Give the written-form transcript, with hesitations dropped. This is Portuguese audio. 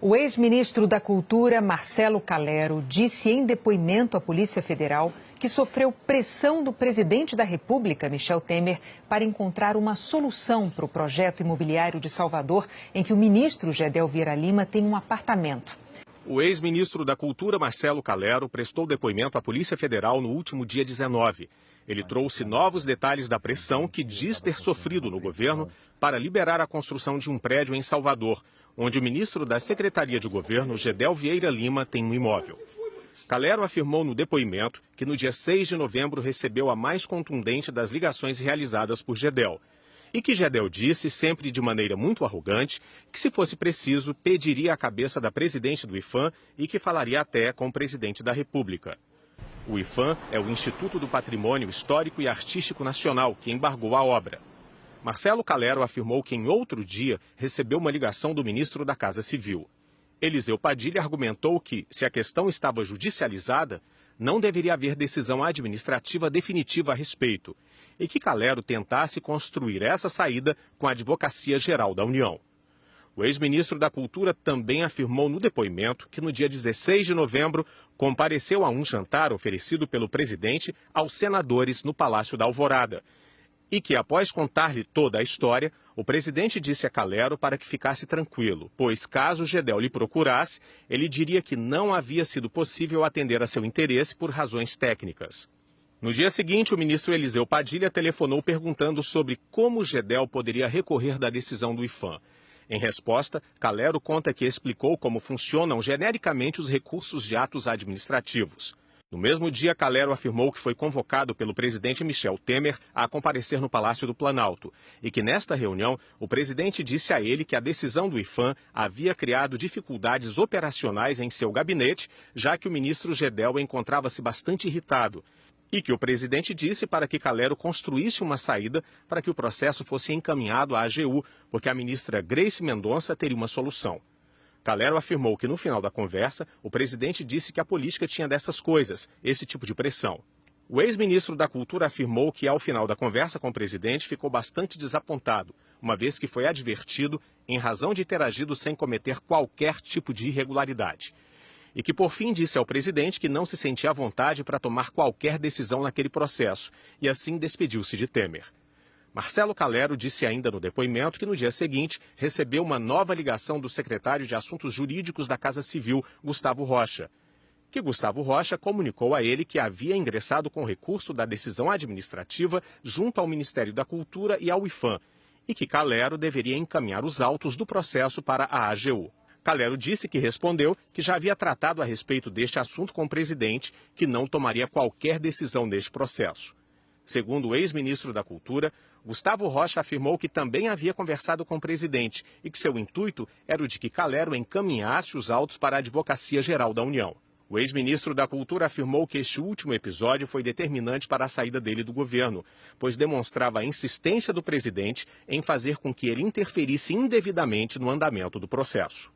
O ex-ministro da Cultura, Marcelo Calero, disse em depoimento à Polícia Federal que sofreu pressão do presidente da República, Michel Temer, para encontrar uma solução para o projeto imobiliário de Salvador, em que o ministro Gedel Vieira Lima tem um apartamento. O ex-ministro da Cultura, Marcelo Calero, prestou depoimento à Polícia Federal no último dia 19. Ele trouxe novos detalhes da pressão que diz ter sofrido no governo para liberar a construção de um prédio em Salvador, onde o ministro da Secretaria de Governo, Gedel Vieira Lima, tem um imóvel. Calero afirmou no depoimento que no dia 6 de novembro recebeu a mais contundente das ligações realizadas por Gedel. E que Gedel disse, sempre de maneira muito arrogante, que se fosse preciso, pediria a cabeça da presidente do IPHAN e que falaria até com o presidente da República. O IPHAN é o Instituto do Patrimônio Histórico e Artístico Nacional, que embargou a obra. Marcelo Calero afirmou que em outro dia recebeu uma ligação do ministro da Casa Civil. Eliseu Padilha argumentou que, se a questão estava judicializada, não deveria haver decisão administrativa definitiva a respeito, e que Calero tentasse construir essa saída com a Advocacia Geral da União. O ex-ministro da Cultura também afirmou no depoimento que no dia 16 de novembro compareceu a um jantar oferecido pelo presidente aos senadores no Palácio da Alvorada, e que, após contar-lhe toda a história, o presidente disse a Calero para que ficasse tranquilo, pois caso Gedel lhe procurasse, ele diria que não havia sido possível atender a seu interesse por razões técnicas. No dia seguinte, o ministro Eliseu Padilha telefonou perguntando sobre como Gedel poderia recorrer da decisão do IPHAN. Em resposta, Calero conta que explicou como funcionam genericamente os recursos de atos administrativos. No mesmo dia, Calero afirmou que foi convocado pelo presidente Michel Temer a comparecer no Palácio do Planalto e que nesta reunião o presidente disse a ele que a decisão do IPHAN havia criado dificuldades operacionais em seu gabinete, já que o ministro Gedel encontrava-se bastante irritado, e que o presidente disse para que Calero construísse uma saída para que o processo fosse encaminhado à AGU, porque a ministra Grace Mendonça teria uma solução. Calero afirmou que no final da conversa, o presidente disse que a política tinha dessas coisas, esse tipo de pressão. O ex-ministro da Cultura afirmou que ao final da conversa com o presidente ficou bastante desapontado, uma vez que foi advertido em razão de ter agido sem cometer qualquer tipo de irregularidade. E que por fim disse ao presidente que não se sentia à vontade para tomar qualquer decisão naquele processo, e assim despediu-se de Temer. Marcelo Calero disse ainda no depoimento que no dia seguinte recebeu uma nova ligação do secretário de Assuntos Jurídicos da Casa Civil, Gustavo Rocha. Que Gustavo Rocha comunicou a ele que havia ingressado com recurso da decisão administrativa junto ao Ministério da Cultura e ao IPHAN, e que Calero deveria encaminhar os autos do processo para a AGU. Calero disse que respondeu que já havia tratado a respeito deste assunto com o presidente, que não tomaria qualquer decisão neste processo. Segundo o ex-ministro da Cultura, Gustavo Rocha afirmou que também havia conversado com o presidente e que seu intuito era o de que Calero encaminhasse os autos para a Advocacia Geral da União. O ex-ministro da Cultura afirmou que este último episódio foi determinante para a saída dele do governo, pois demonstrava a insistência do presidente em fazer com que ele interferisse indevidamente no andamento do processo.